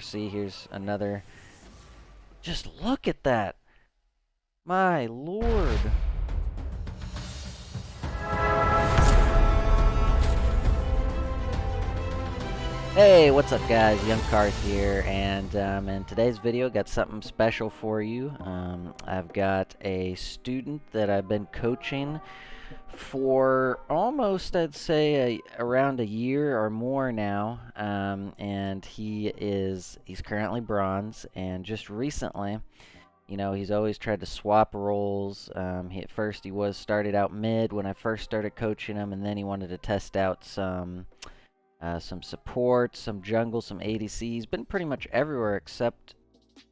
See, here's another. Just look at that. My lord. Hey, what's up guys? Young Karth here, and in today's video got something special for you. I've got a student that I've been coaching for almost, I'd say, around a year or more now, and he's currently bronze, and just recently, he's always tried to swap roles. At first he started out mid when I first started coaching him, and then he wanted to test out some support, some jungle, some ADC. He's been pretty much everywhere except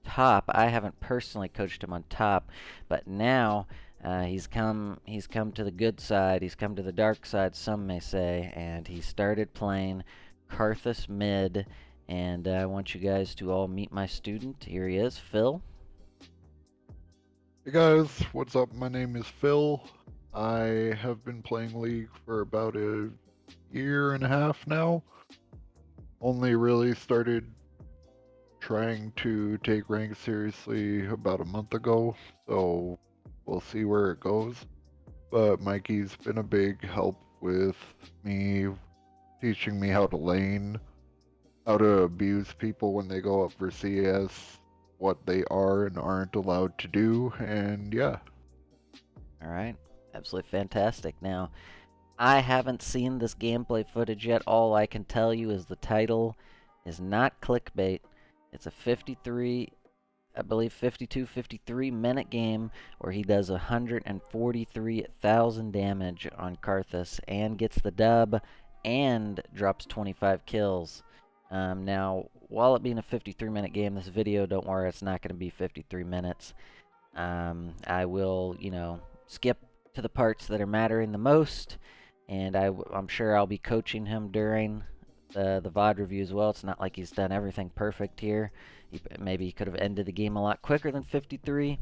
top. I haven't personally coached him on top, but now he's come to the good side. He's come to the dark side, some may say, and he started playing Karthus mid. And I want you guys to all meet my student. Here he is, Phil. Hey guys, what's up? My name is Phil. I have been playing League for about a year and a half now. Only really started trying to take rank seriously about a month ago, so we'll see where it goes. But Mikey's been a big help with me, teaching me how to lane, how to abuse people when they go up for CS, what they are and aren't allowed to do, and yeah. All right, absolutely fantastic. Now, I haven't seen this gameplay footage yet. All I can tell you is the title is not clickbait. It's a 53, I believe 52, 53-minute game where he does 143,000 damage on Karthus and gets the dub and drops 25 kills. Now, while it being a 53-minute game, this video, don't worry, it's not going to be 53 minutes. I will, skip to the parts that are mattering the most, and I'm sure I'll be coaching him during the VOD review as well. It's not like he's done everything perfect here. Maybe he could have ended the game a lot quicker than 53.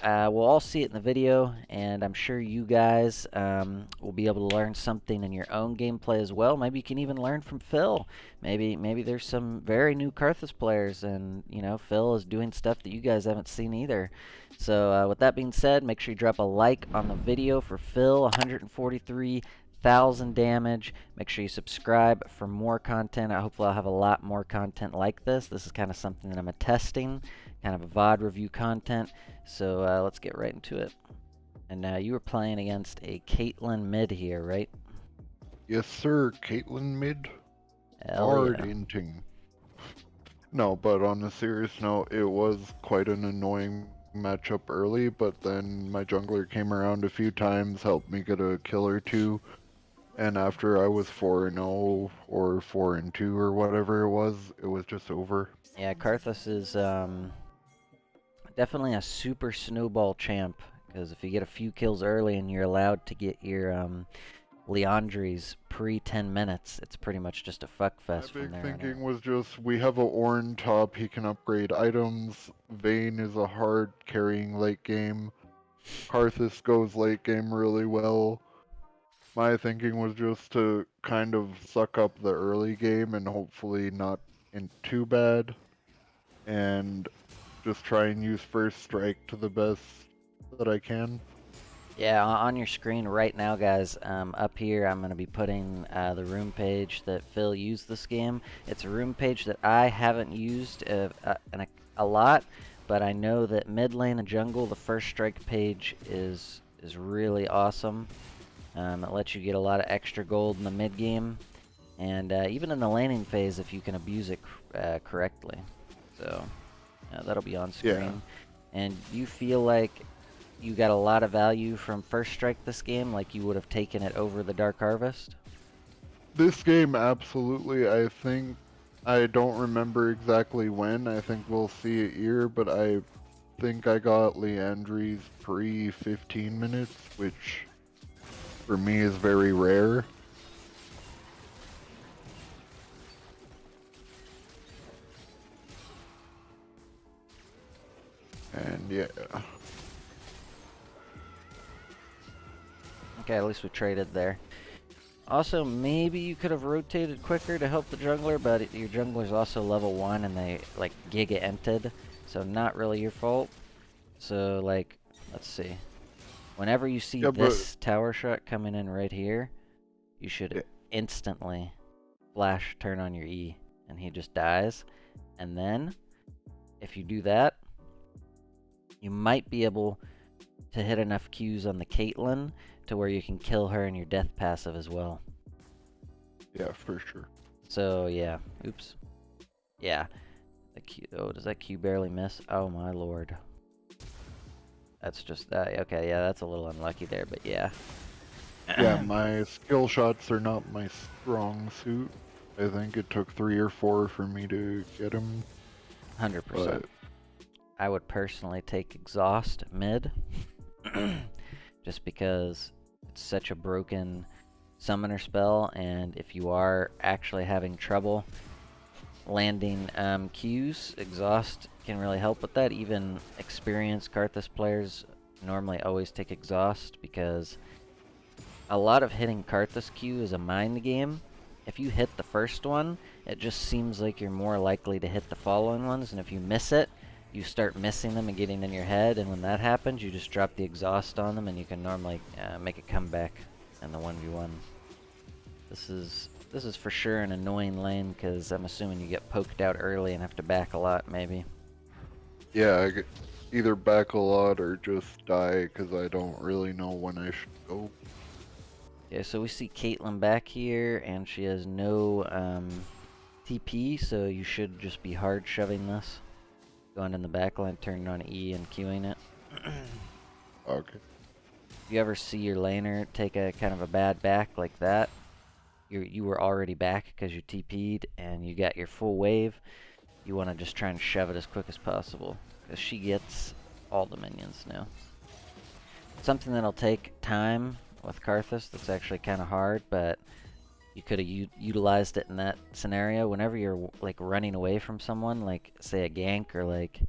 We'll all see it in the video, and I'm sure you guys will be able to learn something in your own gameplay as well. Maybe you can even learn from Phil. Maybe there's some very new Karthus players, and Phil is doing stuff that you guys haven't seen either. So with that being said, make sure you drop a like on the video for Phil. 143,000 damage. Make sure you subscribe for more content. Hopefully I'll have a lot more content like this. This is kind of something that I'm testing, kind of a VOD review content. So let's get right into it. And you were playing against a Caitlyn mid here, right? Yes sir, Caitlyn mid. Hell Hard yeah. inting. No, but on a serious note, it was quite an annoying matchup early, but then my jungler came around a few times, helped me get a kill or two, and after I was 4-0 or 4-2 or whatever it was just over. Yeah, Karthus is definitely a super snowball champ, because if you get a few kills early and you're allowed to get your Leandri's pre-10 minutes, it's pretty much just a fuck My fest from big there on out. thinking was just, we have a Ornn top, he can upgrade items, Vayne is a hard carrying late game, Karthus goes late game really well. My thinking was just to kind of suck up the early game and hopefully not in too bad, and just try and use first strike to the best that I can. Yeah, on your screen right now, guys, up here, I'm going to be putting the room page that Phil used this game. It's a room page that I haven't used a lot, but I know that mid lane and jungle, the first strike page is really awesome. It lets you get a lot of extra gold in the mid game, and even in the laning phase if you can abuse it correctly. So that'll be on Yeah. screen. And you feel like you got a lot of value from first strike this game, like you would have taken it over the Dark Harvest? This game, absolutely, I think, I don't remember exactly when, I think we'll see it here, but I think I got Leandri's pre 15 minutes, which for me is very rare. And yeah. Okay, at least we traded there. Also, maybe you could have rotated quicker to help the jungler, but your jungler's also level 1 and they, like, giga-ented, so not really your fault. So, like, let's see. Whenever you see Yeah, but this tower shot coming in right here, you should yeah, instantly flash turn on your E, and he just dies. And then, if you do that, you might be able to hit enough Qs on the Caitlyn to where you can kill her in your death passive as well. yeah, for sure. So, yeah. Oops. Yeah. The Q, oh, does that Q barely miss? Oh, my lord. That's just that. Okay, yeah, that's a little unlucky there, but yeah. Yeah, my skill shots are not my strong suit. I think it took 3 or 4 for me to get him, 100%. but I would personally take Exhaust mid. Just because it's such a broken summoner spell, and if you are actually having trouble landing Qs, Exhaust can really help with that. Even experienced Karthus players normally always take Exhaust because a lot of hitting Karthus Q is a mind game. If you hit the first one, it just seems like you're more likely to hit the following ones, and if you miss it, you start missing them and getting in your head, and when that happens, you just drop the exhaust on them, and you can normally make a comeback in the 1v1. This is for sure an annoying lane, because I'm assuming you get poked out early and have to back a lot, maybe. yeah, I either back a lot or just die because I don't really know when I should go. Okay, so we see Caitlyn back here, and she has no TP, so you should just be hard shoving this. Going in the backline, turning on E and queuing it. Okay. If you ever see your laner take a kind of a bad back like that, you were already back because you TP'd and you got your full wave. You want to just try and shove it as quick as possible because she gets all the minions now. Something that'll take time with Karthus that's actually kind of hard, but you could have utilized it in that scenario. Whenever you're like running away from someone, like say a gank or like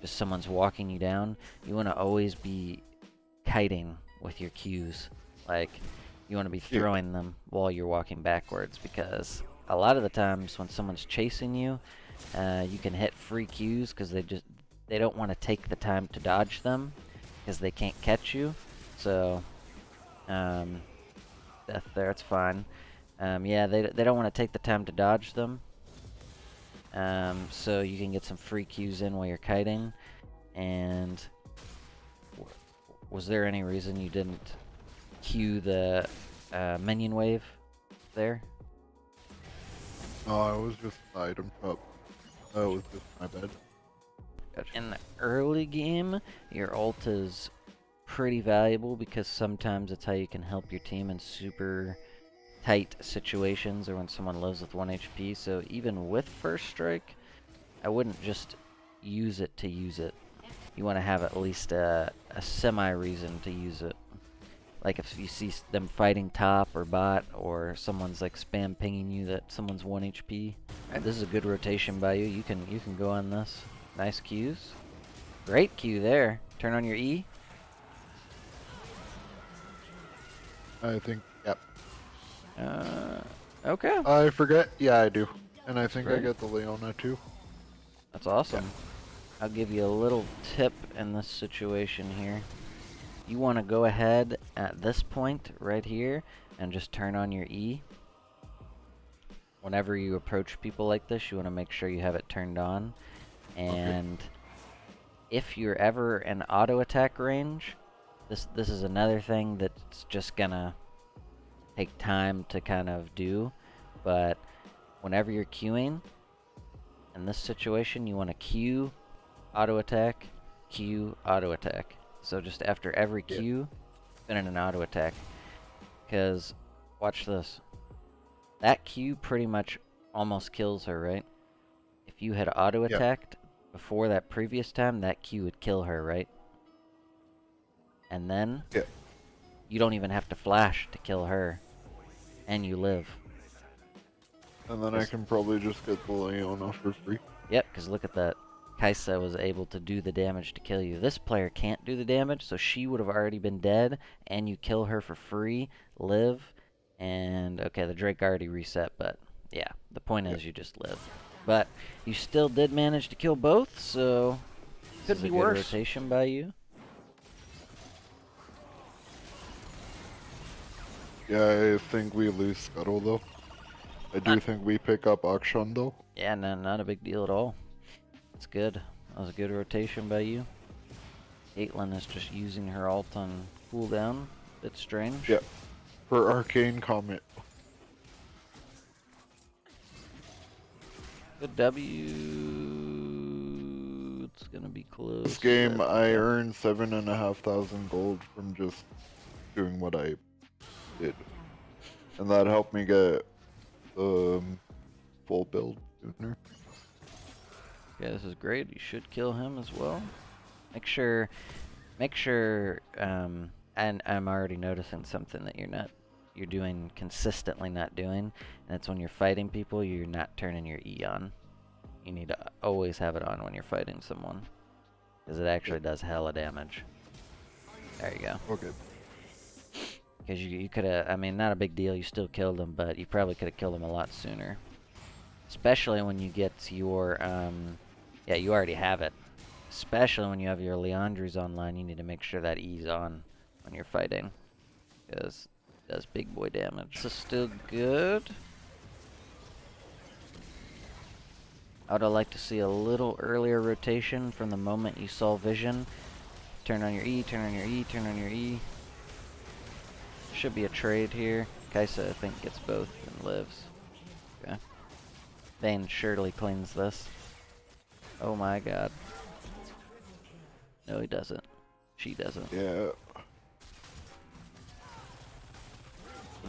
just someone's walking you down, you want to always be kiting with your Qs. Like you want to be throwing them while you're walking backwards, because a lot of the times when someone's chasing you, you can hit free Qs because they don't want to take the time to dodge them because they can't catch you. So death there, it's fine. Yeah, they don't want to take the time to dodge them. So you can get some free Qs in while you're kiting. And was there any reason you didn't queue the minion wave there? No, it was just an item shop. That was just my bad. Gotcha. In the early game, your ult is pretty valuable because sometimes it's how you can help your team in super tight situations or when someone lives with 1 HP. So even with first strike, I wouldn't just use it to use it. You want to have at least a semi-reason to use it. Like if you see them fighting top or bot, or someone's like spam pinging you that someone's 1 HP. Alright, this is a good rotation by you. You can go on this. Nice Qs. Great Q there. Turn on your E. I think, yep. Okay. I forget. Yeah, I do. And I think I Great. get the Leona too. That's awesome. Yeah. I'll give you a little tip in this situation here. You want to go ahead at this point right here and just turn on your E. Whenever you approach people like this, you want to make sure you have it turned on. And if you're ever in auto attack range, this is another thing that's just gonna take time to kind of do. But whenever you're queuing, in this situation, you want to queue, auto attack, queue, auto attack. So just after every queue, spin in an auto attack. Because, watch this. That Q pretty much almost kills her, right? If you had auto attacked before that previous time, that Q would kill her, right? And then you don't even have to flash to kill her, and you live. And then I can probably just get the Leona for free. Yep, because look at that. Kaisa was able to do the damage to kill you. This player can't do the damage, so she would have already been dead, and you kill her for free, live, And okay, the Drake already reset, but yeah, the point Yeah. is you just live. But you still did manage to kill both, so this Could is a be good worse. rotation by you. Yeah, I think we lose Scuttle though. I do Not, think we pick up Akshan though. yeah, no, not a big deal at all. It's good. That was a good rotation by you. Caitlyn is just using her ult on cooldown. Bit strange. Yeah. For Arcane Comet. Good W. It's gonna be close. This game, I Okay. earned 7,500 gold from just doing what I did. And that helped me get full build sooner. Yeah, this is great. You should kill him as well. Make sure, and I'm already noticing something that you're doing consistently not doing, and it's when you're fighting people, you're not turning your E on. You need to always have it on when you're fighting someone, because it actually does hella damage. There you go. Okay. Because you could have, I mean, not a big deal, you still killed him, but you probably could have killed him a lot sooner. Especially when you get your, yeah, you already have it. Especially when you have your Leandries online, you need to make sure that E's on when you're fighting. Because it does big boy damage. This is still good. I would have liked to see a little earlier rotation from the moment you saw vision. Turn on your E, turn on your E, turn on your E. Should be a trade here. Kaisa, I think, gets both and lives. Okay. Vayne surely cleans this. Oh my god. No, he doesn't. She doesn't. Yeah.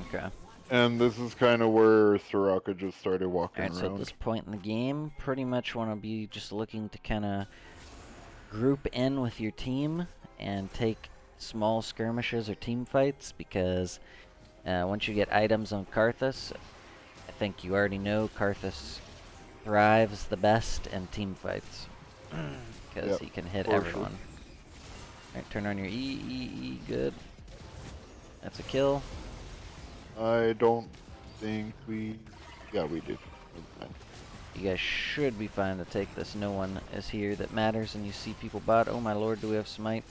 Okay. And this is kind of where Soraka just started walking Alright, so at around. this point in the game, pretty much want to be just looking to kind of group in with your team and take small skirmishes or team fights, because once you get items on Karthus, I think you already know Karthus thrives the best in team fights. Because Yep, he can hit for everyone. Alright, turn on your E, good. That's a kill. I don't think we... Yeah, we did. You guys should be fine to take this. No one is here that matters, and you see people bot. Oh my lord, do we have smite?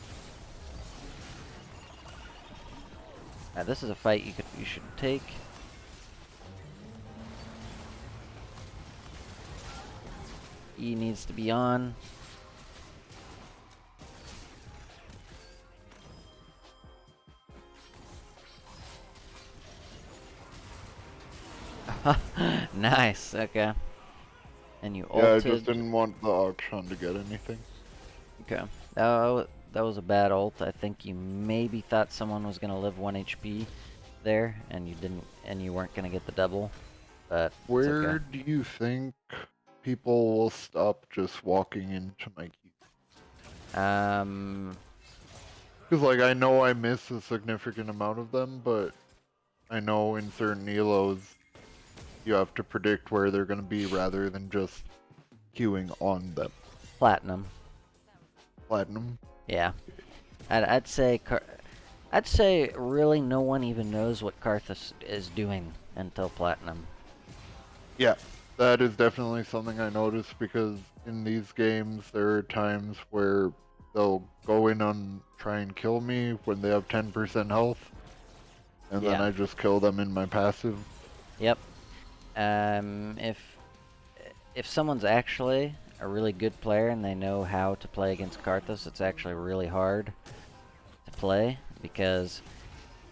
This is a fight you should take. E needs to be on. Nice, okay. And you Yeah, I ulted. just didn't want the Akshan to get anything. Okay. That was a bad ult. I think you maybe thought someone was gonna live 1 HP there, and you didn't, and you weren't gonna get the double. But Where it's okay. do you think people will stop just walking into my queue? Because, like, I know I miss a significant amount of them, but I know in certain elos, you have to predict where they're going to be rather than just queuing on them. Platinum. Platinum? Yeah. I'd say I'd say really no one even knows what Karthus is doing until Platinum. Yeah, that is definitely something I noticed because in these games, there are times where they'll go in and try and kill me when they have 10% health, and then Yeah. I just kill them in my passive. Yep. If someone's actually a really good player and they know how to play against Karthus, it's actually really hard to play, because,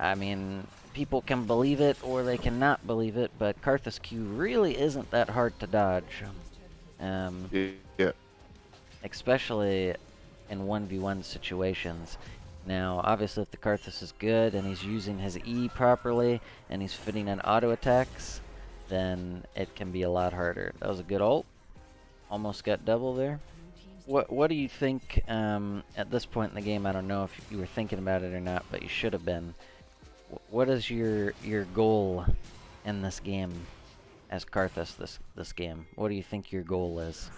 I mean, people can believe it or they cannot believe it, but Karthus Q really isn't that hard to dodge. Yeah. Especially in 1v1 situations. Now, obviously, if the Karthus is good and he's using his E properly and he's fitting in auto attacks, then it can be a lot harder. That was a good ult. Almost got double there. What do you think at this point in the game? I don't know if you were thinking about it or not, but you should have been. What is your goal in this game as Karthus this game? What do you think your goal is?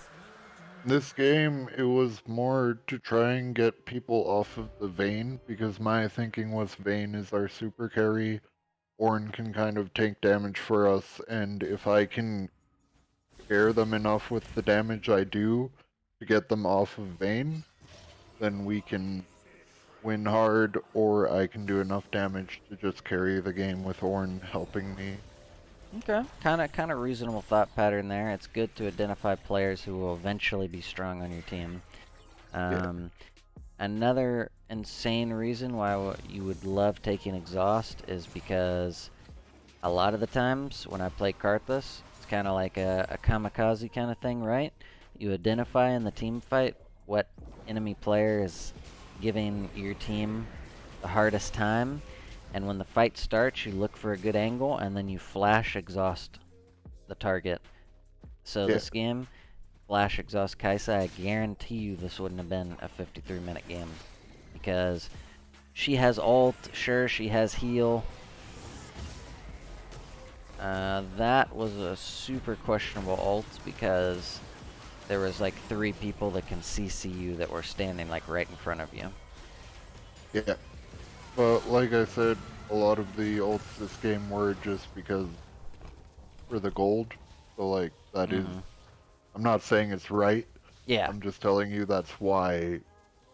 This game, it was more to try and get people off of the Vayne, because my thinking was Vayne is our super carry, Ornn can kind of take damage for us, and if I can scare them enough with the damage I do to get them off of Vayne, then we can win hard, or I can do enough damage to just carry the game with Ornn helping me. Okay, kind of reasonable thought pattern there. It's good to identify players who will eventually be strong on your team. Yeah, Um, Another insane reason why you would love taking exhaust is because a lot of the times when I play Karthus, it's kind of like a kamikaze kind of thing, right? You identify in the team fight what enemy player is giving your team the hardest time, and when the fight starts, you look for a good angle and then you flash exhaust the target. So yeah, this game, flash exhaust Kaisa, I guarantee you this wouldn't have been a 53-minute game because she has ult, sure she has heal. That was a super questionable ult because there was like 3 people that can CC you that were standing like right in front of you. yeah. But like I said, a lot of the ults this game were just because for the gold. So like that is, Mm-hmm. I'm not saying it's right. Yeah, I'm just telling you that's why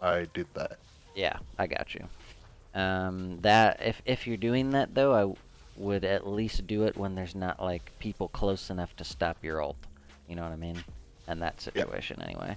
I did that. yeah, I got you. That if you're doing that though, would at least do it when there's not like people close enough to stop your ult. You know what I mean? In that Yeah, situation, anyway.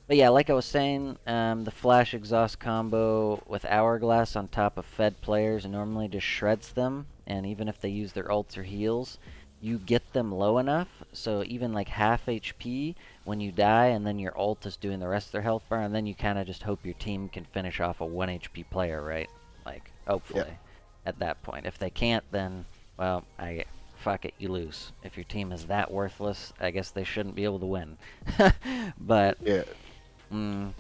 But yeah, like I was saying, the flash exhaust combo with hourglass on top of fed players normally just shreds them. And even if they use their ults or heals, you get them low enough so even like half HP when you die, and then your ult is doing the rest of their health bar, and then you kind of just hope your team can finish off a 1 HP player, right? Like, yeah, hopefully, at that point. If they can't, then, well, fuck it, you lose. If your team is that worthless, I guess they shouldn't be able to win. But, yeah, mm,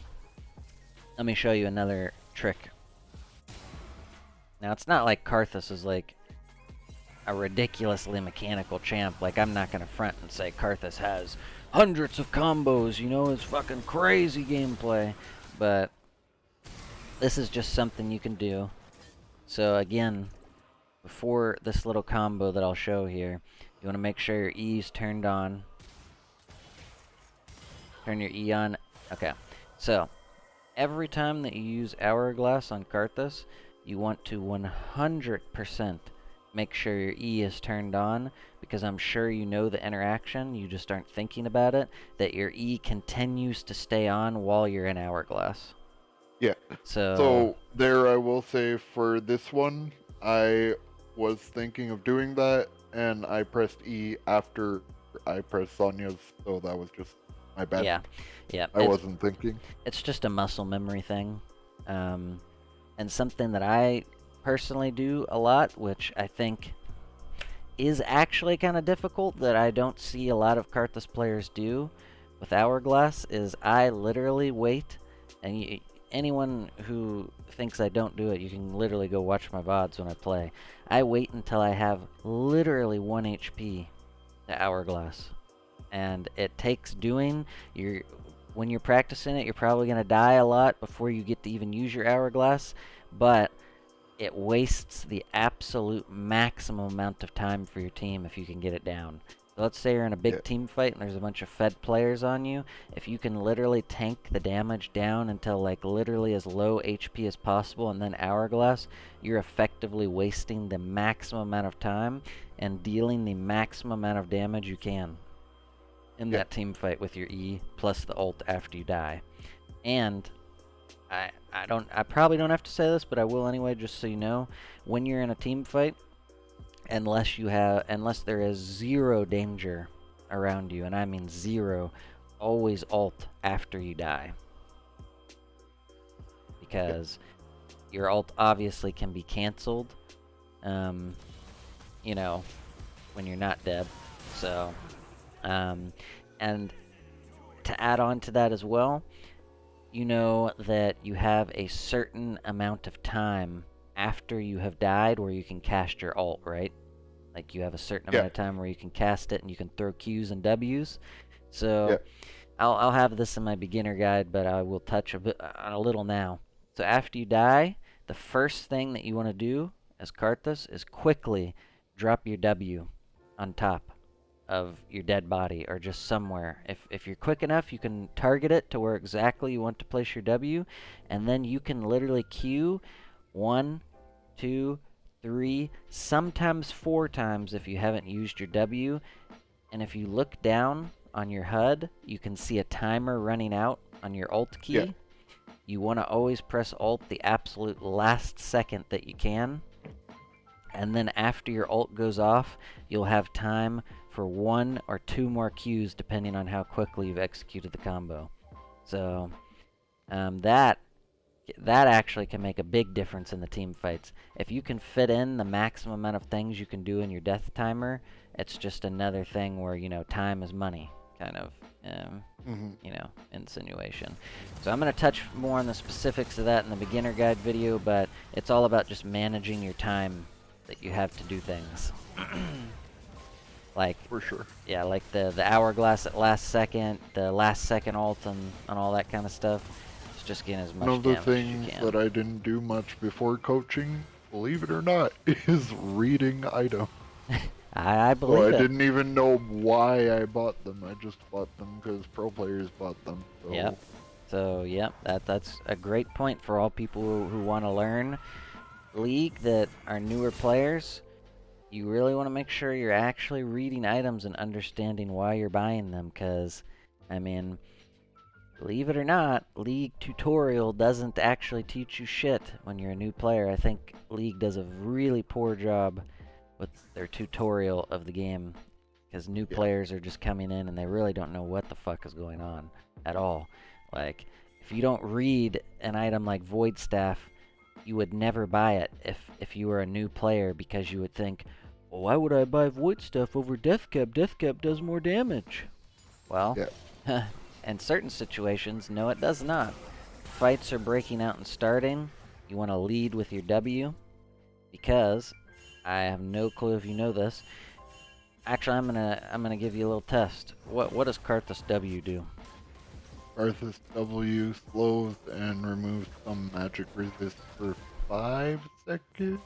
let me show you another trick. Now, it's not like Karthus is like a ridiculously mechanical champ. Like, I'm not going to front and say Karthus has hundreds of combos, you know, it's fucking crazy gameplay. But this is just something you can do. So, again, before this little combo that I'll show here, you want to make sure your E is turned on. Turn your E on. Okay. So, every time that you use Hourglass on Karthus, you want to 100% make sure your E is turned on, because I'm sure you know the interaction, you just aren't thinking about it, that your E continues to stay on while you're in Hourglass. yeah. So, So there, I will say for this one, I was thinking of doing that, and I pressed E after I pressed Sonya's, so that was just my bad. yeah. Yeah, I wasn't thinking. it's just a muscle memory thing. Um, and something that I personally do a lot, which I think is actually kind of difficult that I don't see a lot of Karthus players do with Hourglass, is I literally wait, and anyone who thinks I don't do it, you can literally go watch my VODs when I play. I wait until I have literally 1 HP to Hourglass. And it takes doing. When you're practicing it, you're probably going to die a lot before you get to even use your Hourglass, but it wastes the absolute maximum amount of time for your team if you can get it down. So let's say you're in a Yeah, big team fight and there's a bunch of fed players on you. If you can literally tank the damage down until like literally as low HP as possible and then Hourglass, you're effectively wasting the maximum amount of time and dealing the maximum amount of damage you can in yeah, that team fight with your E plus the ult after you die. And I probably don't have to say this, but I will anyway, just so you know. When you're in a team fight, unless there is zero danger around you, and I mean zero, always ult after you die, yeah, because your ult obviously can be canceled. Um, you know, when you're not dead. So, um, and to add on to that as well, you know that you have a certain amount of time after you have died where you can cast your ult, right? Like you have a certain yeah, amount of time where you can cast it and you can throw Qs and Ws. yeah, So I'll have this in my beginner guide, but I will touch on a little now. So after you die, the first thing that you want to do as Karthus is quickly drop your W on top of your dead body or just somewhere. If you're quick enough, you can target it to where exactly you want to place your W, and then you can literally queue 1, 2, 3, sometimes 4 times if you haven't used your W. And if you look down on your HUD, you can see a timer running out on your Alt key. Yeah. You want to always press Alt the absolute last second that you can. And then after your Alt goes off, you'll have time for 1 or 2 more queues depending on how quickly you've executed the combo. So that actually can make a big difference in the team fights. If you can fit in the maximum amount of things you can do in your death timer, it's just another thing where, time is money, kind of, insinuation. So I'm going to touch more on the specifics of that in the beginner guide video, but it's all about just managing your time that you have to do things. Like, For sure. yeah, like the hourglass at last second, the last second ult and all that kind of stuff. It's just getting as One much of the damage as you things can. that I didn't do much before coaching, believe it or not, is reading items. I So believe I it. didn't even know why I bought them. I just bought them because pro players bought them. So Yep. So, yep, that's a great point for all people who want to learn League that are newer players. You really want to make sure you're actually reading items and understanding why you're buying them, because, believe it or not, League tutorial doesn't actually teach you shit when you're a new player. I think League does a really poor job with their tutorial of the game, because new players are just coming in and they really don't know what the fuck is going on at all. Like, if you don't read an item like Void Staff, you would never buy it if you were a new player, because you would think, well, why would I buy Void Staff over Death Cap? Death Cap does more damage. Well, in certain situations, no, it does not. Fights are breaking out and starting. You want to lead with your W, because I have no clue if you know this. Actually, I'm gonna give you a little test. What does Karthus W do? Karthus W slows and removes some magic resist for 5 seconds.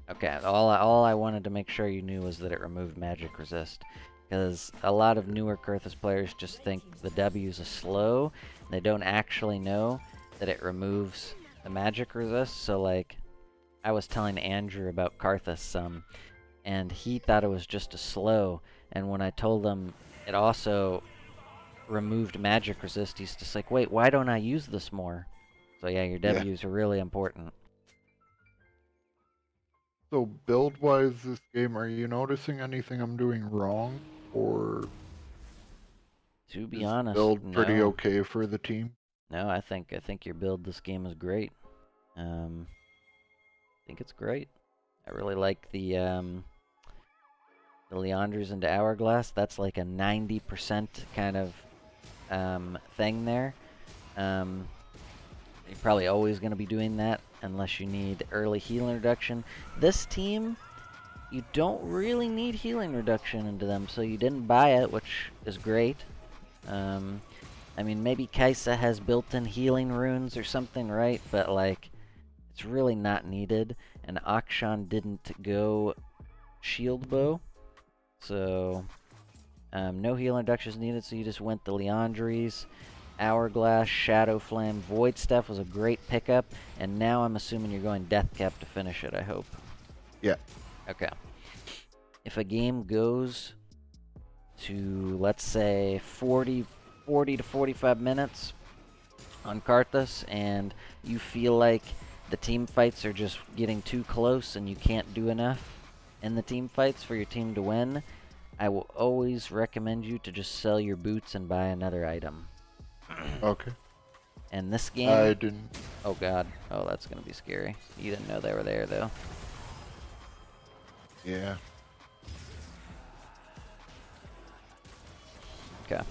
Okay, all I wanted to make sure you knew was that it removed magic resist, because a lot of newer Karthus players just think the W is a slow. They don't actually know that it removes the magic resist. So, like, I was telling Andrew about Karthus and he thought it was just a slow, and when I told him it also removed magic resist, he's just like, wait, why don't I use this more? So yeah, your W's are really important. So build-wise, this game, are you noticing anything I'm doing wrong, or To be is honest, build pretty no. okay for the team? No, I think your build this game is great. I think it's great. I really like the Leanders into Hourglass. That's like a 90% kind of thing there. You're probably always going to be doing that unless you need early healing reduction. This team, you don't really need healing reduction into them, so you didn't buy it, which is great. Maybe Kaisa has built-in healing runes or something, right? But, like, it's really not needed. And Akshan didn't go shield bow, so no healing reduction is needed, so you just went the Leandries. Hourglass, Shadow Flame, Void Staff was a great pickup, and now I'm assuming you're going Death Cap to finish it, I hope. Yeah. Okay. If a game goes to, let's say, 40 to 45 minutes on Karthus, and you feel like the team fights are just getting too close and you can't do enough in the team fights for your team to win, I will always recommend you to just sell your boots and buy another item. Okay. And this game... I didn't... Oh god. Oh, that's gonna be scary. You didn't know they were there, though. Yeah. Okay.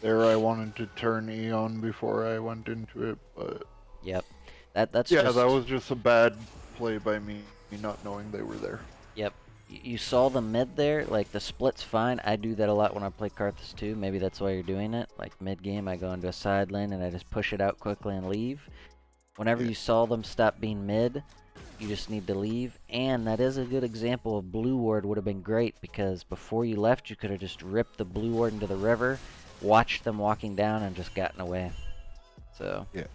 There I wanted to turn E on before I went into it, but... Yep. That's yeah, just... that was just a bad play by me not knowing they were there. Yep. You saw the mid there, like the split's fine. I do that a lot when I play Karthus too. Maybe that's why you're doing it. Like mid game, I go into a side lane and I just push it out quickly and leave. Whenever Yeah. you saw them stop being mid, you just need to leave. And that is a good example of blue ward would have been great, because before you left, you could have just ripped the blue ward into the river, watched them walking down, and just gotten away. So, Yeah.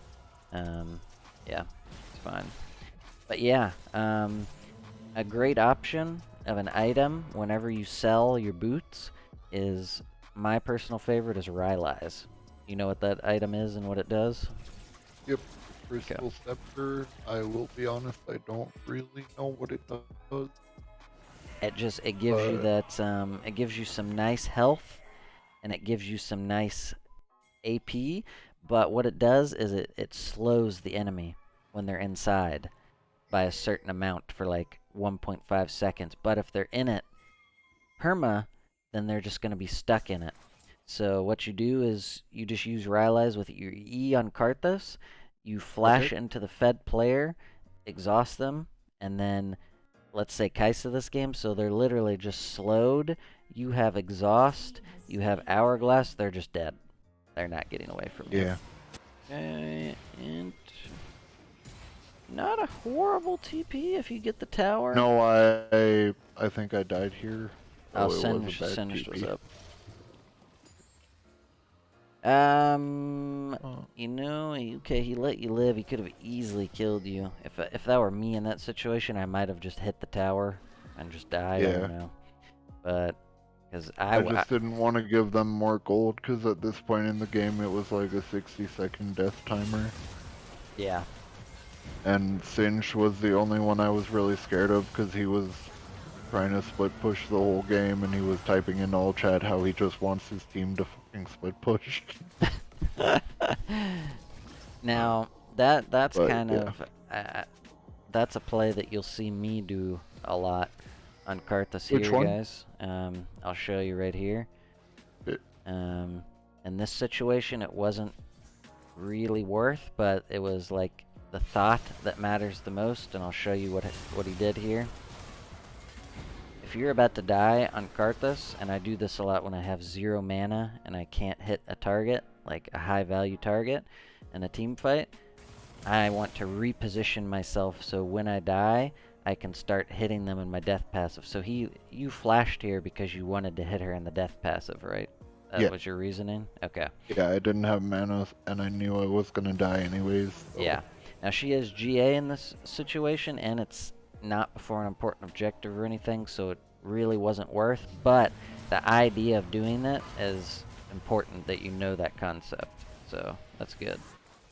yeah, it's fine. But yeah, a great option of an item whenever you sell your boots is, my personal favorite is Rylai's. You know what that item is and what it does? Yep. Okay. Crystal Scepter. I will be honest, I don't really know what it does. It gives you But that it gives you some nice health, and it gives you some nice AP, but what it does is it slows the enemy when they're inside by a certain amount for like 1.5 seconds. But if they're in it perma, then they're just going to be stuck in it. So what you do is you just use Rylai's with your E on Karthus, you flash okay. into the fed player, exhaust them, and then let's say Kaisa this game, so they're literally just slowed. You have exhaust, you have hourglass, they're just dead. They're not getting away from you. Yeah. And not a horrible TP if you get the tower. No, I think I died here. Oh, Oh, it was a Singed, bad Singed was TP. up. Oh. You know, okay, he let you live. He could have easily killed you. If that were me in that situation, I might have just hit the tower and just died. I Yeah. don't know, but because I just didn't want to give them more gold because at this point in the game it was like a 60-second death timer. yeah. And Sinch was the only one I was really scared of because he was trying to split push the whole game and he was typing in all chat how he just wants his team to fucking split push. Now that's But kind yeah. of that's a play that you'll see me do a lot on Karthus Which here, one? guys. I'll show you right here. It, In this situation, it wasn't really worth, but it was like the thought that matters the most, and I'll show you what he did here. If you're about to die on Karthus, and I do this a lot when I have 0 mana and I can't hit a target, like a high value target, in a team fight, I want to reposition myself so when I die, I can start hitting them in my death passive. So you flashed here because you wanted to hit her in the death passive, right? That yeah. was your reasoning? Okay. Yeah, I didn't have mana and I knew I was gonna die anyways. So. Yeah. Now she has GA in this situation, and it's not before an important objective or anything, so it really wasn't worth. But the idea of doing that is important, that you know that concept. So that's good.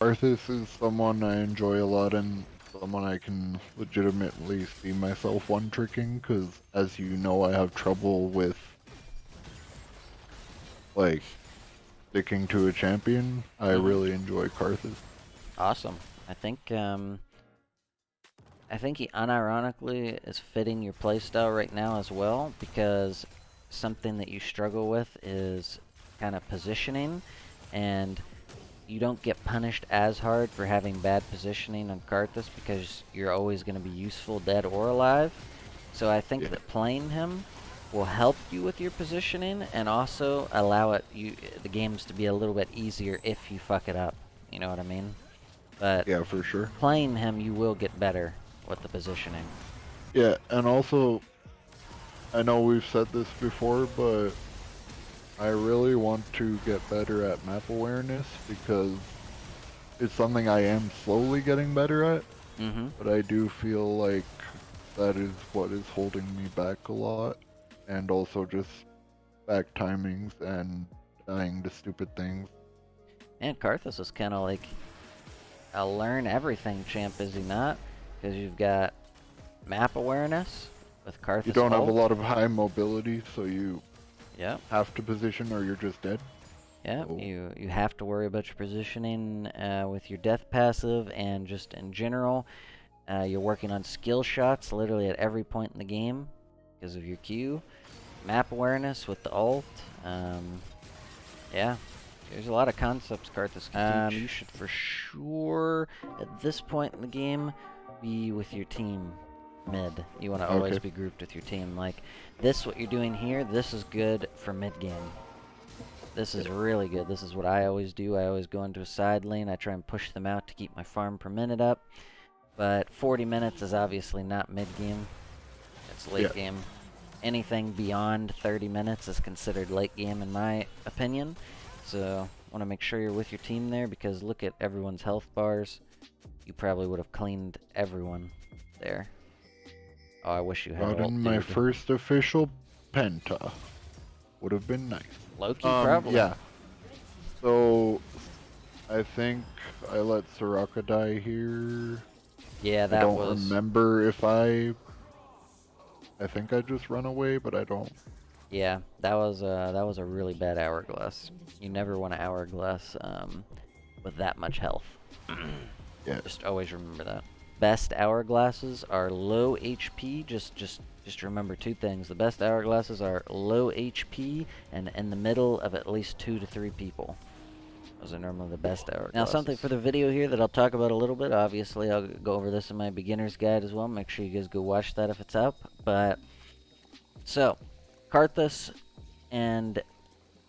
Karthus is someone I enjoy a lot and someone I can legitimately see myself one-tricking because, as you know, I have trouble with, like, sticking to a champion. I really enjoy Karthus. Awesome. I think he unironically is fitting your playstyle right now as well, because something that you struggle with is kind of positioning, and you don't get punished as hard for having bad positioning on Karthus because you're always going to be useful dead or alive. So I think Yeah. that playing him will help you with your positioning and also allow the games to be a little bit easier if you fuck it up. You know what I mean? But Yeah, for sure. playing him, you will get better with the positioning. Yeah, and also, I know we've said this before, but I really want to get better at map awareness because it's something I am slowly getting better at, Mm-hmm. but I do feel like that is what is holding me back a lot, and also just back timings and dying to stupid things. And Karthus is kind of like a learn everything champ, is he not? Because you've got map awareness with Karthus You don't have a ult. lot of high mobility, so you Yep. have to position or you're just dead. Yep. So, You have to worry about your positioning with your death passive, and just in general. You're working on skill shots literally at every point in the game because of your Q. Map awareness with the ult. Yeah, there's a lot of concepts Karthus can teach. You should for sure, at this point in the game, be with your team mid. You want to always be grouped with your team. Like this, what you're doing here, this is good for mid game. This is really good. This is what I always do. I always go into a side lane. I try and push them out to keep my farm per minute up. But 40 minutes is obviously not mid-game. It's late game. Anything beyond 30 minutes is considered late game in my opinion. So want to make sure you're with your team there, because look at everyone's health bars. You probably would have cleaned everyone there. Oh, I wish you had ult, Gotten my dude. first official penta. Would have been nice. Loki, probably. Yeah. So, I think I let Soraka die here. Yeah, that I don't was... remember if I think I just run away, but I don't. Yeah, that was a really bad hourglass. You never want an hourglass with that much health. Yeah. Just always remember that. Best hourglasses are low HP. Just remember two things. The best hourglasses are low HP and in the middle of at least 2 to 3 people. Those are normally the best hourglasses. Now, something for the video here that I'll talk about a little bit. Obviously, I'll go over this in my beginner's guide as well. Make sure you guys go watch that if it's up. But so, Karthus and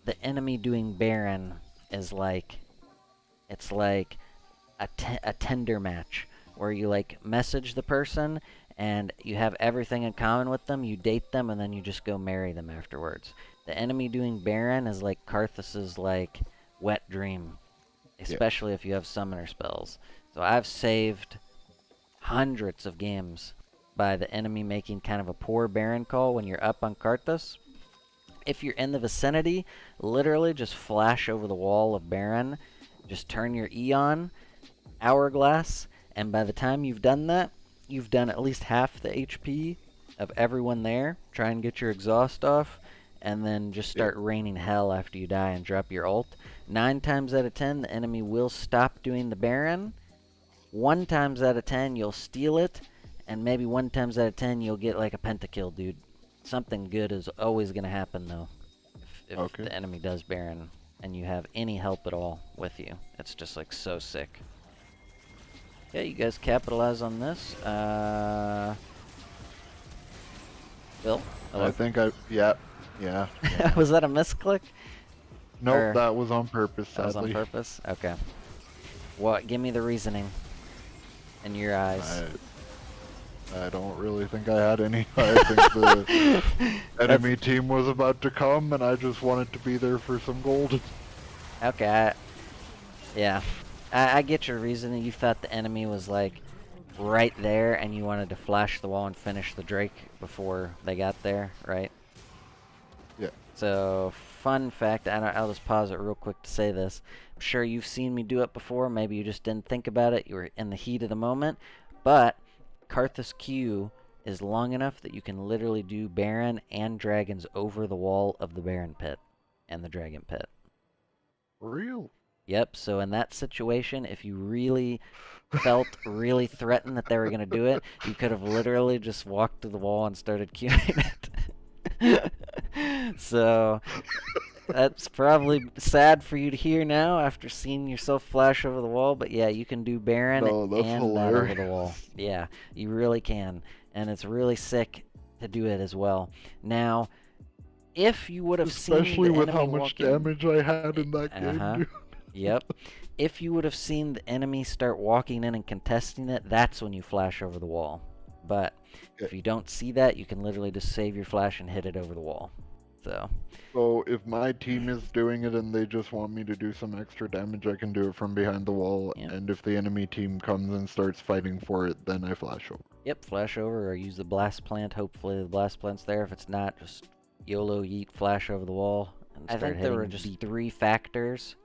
the enemy doing Baron is like, it's like a Tinder match where you like message the person and you have everything in common with them, you date them, and then you just go marry them afterwards. The enemy doing Baron is like Karthus's like wet dream, especially if you have summoner spells. So I've saved hundreds of games by the enemy making kind of a poor Baron call when you're up on Karthus. If you're in the vicinity, literally just flash over the wall of Baron, just turn your E on, hourglass, and by the time you've done that, you've done at least half the HP of everyone there. Try and get your exhaust off, and then just start raining hell after you die and drop your ult. 9 times out of 10, the enemy will stop doing the Baron. 1 times out of 10, you'll steal it, and maybe 1 times out of 10, you'll get like a pentakill, dude. Something good is always going to happen, though, if the enemy does Baron and you have any help at all with you. It's just like so sick. Yeah, you guys capitalize on this. Bill? Hello? I think yeah. Was that a misclick? Nope, that was on purpose, sadly. That was on purpose? Okay. What? Give me the reasoning in your eyes. I don't really think I had any. I think the enemy team was about to come, and I just wanted to be there for some gold. Okay. Yeah. I get your reasoning. You thought the enemy was like right there, and you wanted to flash the wall and finish the Drake before they got there, right? Yeah. So, fun fact, I'll just pause it real quick to say this. I'm sure you've seen me do it before. Maybe you just didn't think about it. You were in the heat of the moment. But Karthus Q is long enough that you can literally do Baron and Dragons over the wall of the Baron pit and the Dragon pit. Real? Yep, so in that situation, if you really felt really threatened that they were going to do it, you could have literally just walked to the wall and started queuing it. So, that's probably sad for you to hear now after seeing yourself flash over the wall, but yeah, you can do Baron and that over the wall. Yeah, you really can, and it's really sick to do it as well. Now, if you would have seen the especially with enemy how much damage I had in that game, dude. Yep. If you would have seen the enemy start walking in and contesting it, that's when you flash over the wall. But if you don't see that, you can literally just save your flash and hit it over the wall. So if my team is doing it and they just want me to do some extra damage, I can do it from behind the wall. Yep. And if the enemy team comes and starts fighting for it, then I flash over. Yep, flash over or use the blast plant. Hopefully the blast plant's there. If it's not, just YOLO yeet flash over the wall. And start I think there were just 3 factors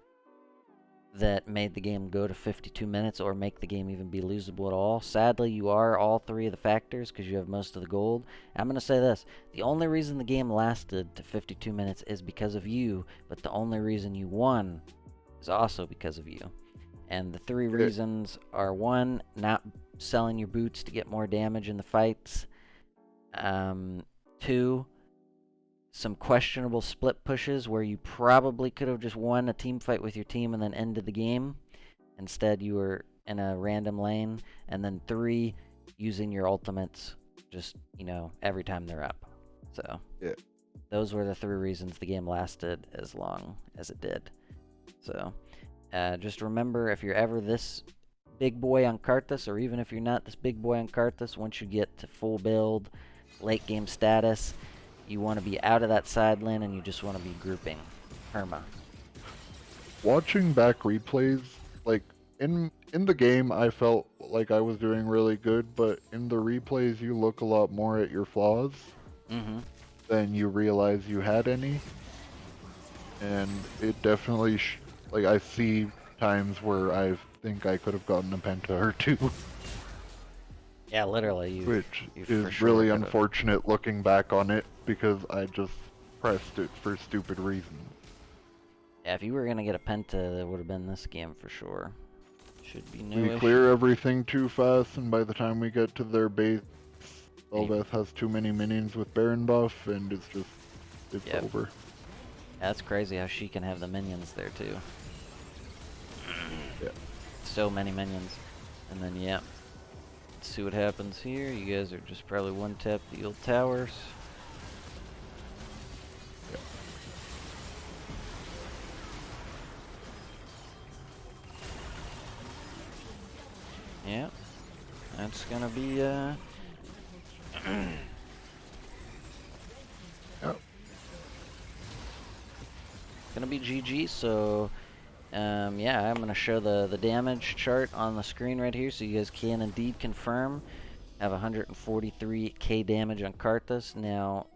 that made the game go to 52 minutes or make the game even be losable at all. Sadly, you are all 3 of the factors because you have most of the gold. I'm going to say this. The only reason the game lasted to 52 minutes is because of you, but the only reason you won is also because of you. And the 3 reasons are 1, not selling your boots to get more damage in the fights. 2, some questionable split pushes where you probably could have just won a team fight with your team and then ended the game. Instead, you were in a random lane. And then 3, using your ultimates just, every time they're up. So, those were the 3 reasons the game lasted as long as it did. So just remember, if you're ever this big boy on Karthus, or even if you're not this big boy on Karthus, once you get to full build, late game status, you want to be out of that side lane and you just want to be grouping perma. Watching back replays, like in the game, I felt like I was doing really good, but in the replays, you look a lot more at your flaws than you realize you had any, and it definitely like I see times where I think I could have gotten a penta or two. Yeah, literally, Which you is for sure really could've. unfortunate looking back on it because I just pressed it for stupid reasons. Yeah, if you were gonna get a penta, it would have been this game for sure. Should be no We issue. clear everything too fast, and by the time we get to their base, Elveth has too many minions with Baron buff, and it's over. Yeah, that's crazy how she can have the minions there too. Yeah. So many minions. And then, yeah. Let's see what happens here. You guys are just probably one-tap the old towers. Yeah. That's gonna be, Yep. gonna be GG, so yeah, I'm gonna show the damage chart on the screen right here so you guys can indeed confirm. I have 143k damage on Karthus. Now,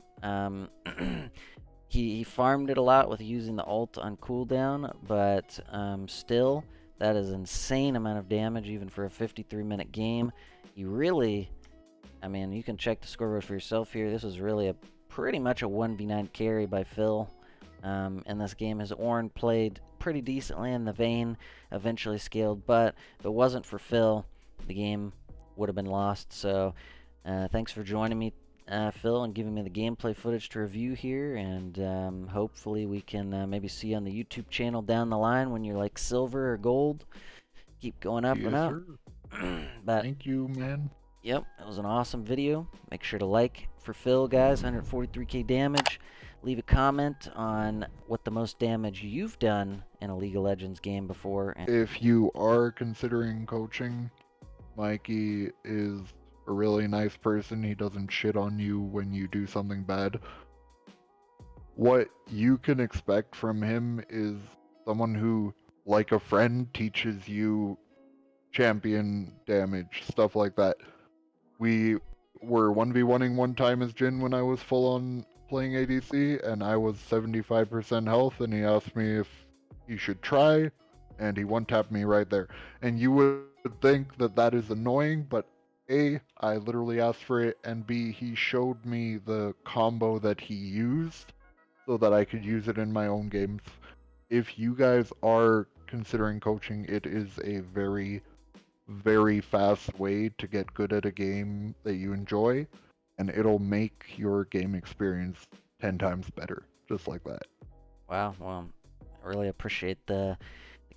he farmed it a lot with using the ult on cooldown, but still, that is insane amount of damage even for a 53-minute game. You really, I mean, you can check the scoreboard for yourself here. This was really pretty much a 1v9 carry by Phil. In this game, his Ornn played pretty decently in the Vayne, eventually scaled, but if it wasn't for Phil, the game would have been lost. So thanks for joining me, Phil, and giving me the gameplay footage to review here, and hopefully we can maybe see you on the YouTube channel down the line when you're like silver or gold. Keep going up and up. But thank you, man. Yep, it was an awesome video. Make sure to like for Phil, guys. 143k damage. Leave a comment on what the most damage you've done in a League of Legends game before. If you are considering coaching, Mikey is a really nice person. He doesn't shit on you when you do something bad. What you can expect from him is someone who, like a friend, teaches you champion damage, stuff like that. We were 1v1ing one time as Jin when I was full on playing ADC, and I was 75% health, and he asked me if he should try, and he one-tapped me right there. And you would think that that is annoying, but A, I literally asked for it, and B, he showed me the combo that he used so that I could use it in my own games. If you guys are considering coaching, it is a very, very fast way to get good at a game that you enjoy, and it'll make your game experience 10 times better, just like that. Wow, well, I really appreciate the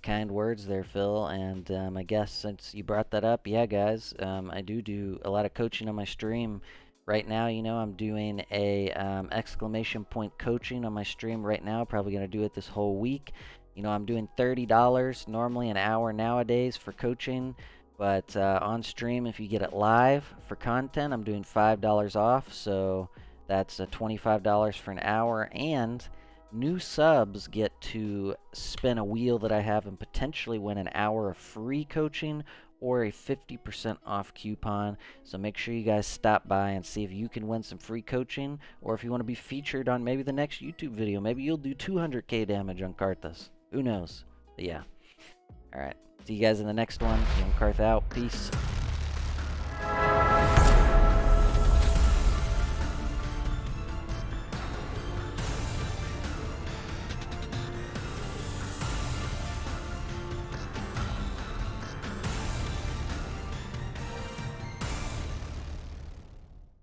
kind words there, Phil, and I guess since you brought that up, yeah, guys, I do a lot of coaching on my stream. Right now, you know, I'm doing a exclamation point coaching on my stream right now. Probably going to do it this whole week. You know, I'm doing $30, normally an hour nowadays for coaching. But on stream, if you get it live for content, I'm doing $5 off. So that's $25 for an hour. And new subs get to spin a wheel that I have and potentially win an hour of free coaching or a 50% off coupon. So make sure you guys stop by and see if you can win some free coaching, or if you want to be featured on maybe the next YouTube video. Maybe you'll do 200k damage on Karthus. Who knows? But yeah. Alright. See you guys in the next one. Young Karth out. Peace.